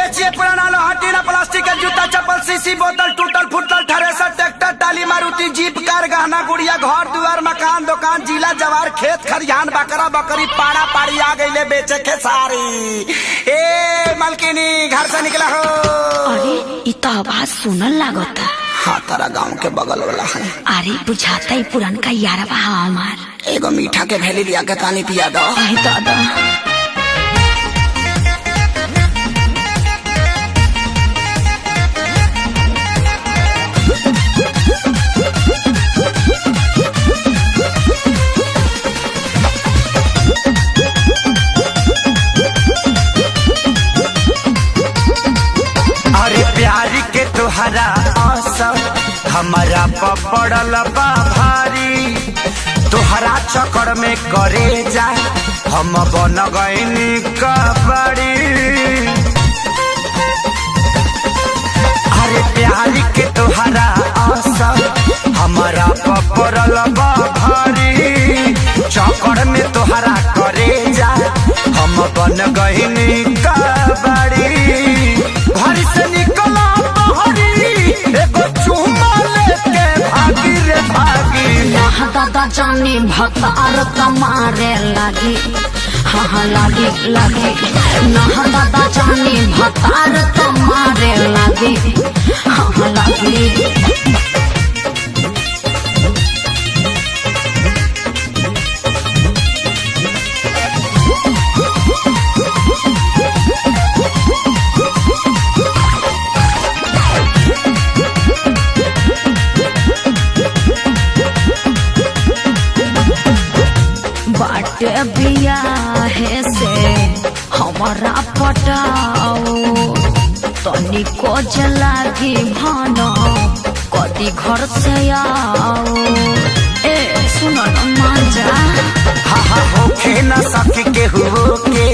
बेचिए पुराना लोहा टीना प्लास्टिक के जूता चप्पल सीसी बोतल टूटल फूटल थ्रेसर ट्रैक्टर टाली मारुति जीप कार गहना गुड़िया घर दुआर मकान दुकान जिला जवार खेत खरियान बकरा बकरी पाड़ा पाड़ी आ गई बेचे के सारी। ए मलकिनी घर से निकला हो। अरे इ तो आवाज सुनल लागता। हाँ तारा गाँव के बगल वाला है। अरे बुझाता ही पुरानका यारवा हमार। एगो मीठा के भेली लिया के तानी पिया दो। दादा तोहरा असर हमारा पड़ल बा भारी तोहरा चक्कर में करे जा हम बन गईनी कबड़ी। अरे प्यारी के तोहरा असर हमारा पड़ल बा भारी चक्कर में तोहरा करे जा हम बन गईनी कबड़ी। घर से निकला दादा जानी भतार मारे लगी। हाँ लगी लगी ना दादा जानी भतार मारे लगी। हाँ लगी बाटे बियाहे से हमारा पटाओ तनिको जलागी भानो कदी घर से आओ। ए सुनो न मांजा हाँ होके न सकी के के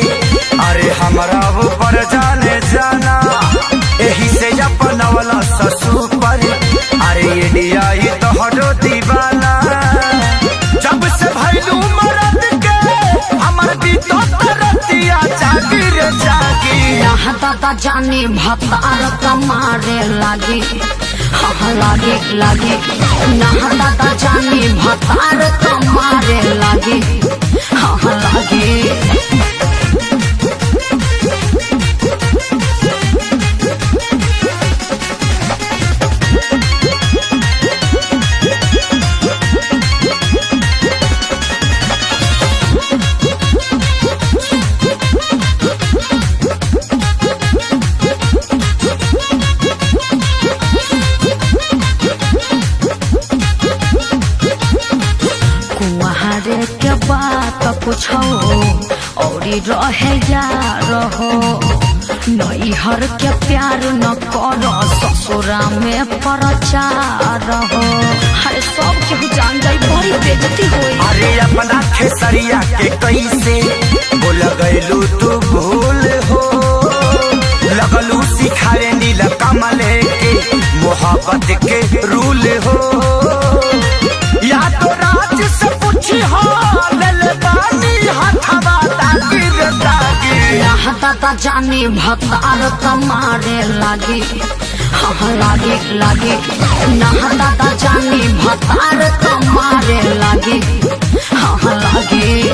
अरे हमारा ऊपर जाने जाना यही से अपन वाला ससुर पर अरे इंडिया ही तो हटो दीवाना जब से भैलू दादा जानी भतार मारे लगी। हाँ लगी लगी ना दादा जानी भतार मारे लगी। हाँ लगी के बात पूछो और रहे यार हो नैहर के प्यार न करो ससुरा में प्रचार हो। हर सब के जान जाई बड़ी बेइज्जती होई। अरे अपना खेसरिया के कैसे बोल गइलू तू भूल हो लगलू सिखाए नील कमले के मोहब्बत के रूल हो या तो राज से पूछी हो दादा जानी भतार मारे लगी। हाँ लगी लगी ना दादा जानी भतार मारे लगी। हाँ लगी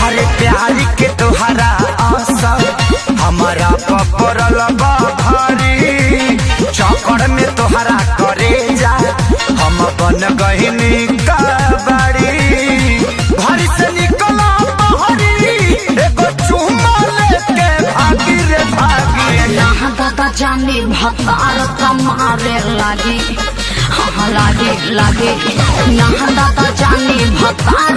अरे प्यारी के तोहरा असर हमारा पड़ल बा भारी चक्कर में तोहरा करे जा हम बन गईनी कबड़ी। घर से निकला दादा जानी भतार मारे लगी। हाँ लगी लगी ना दादा जानी भतार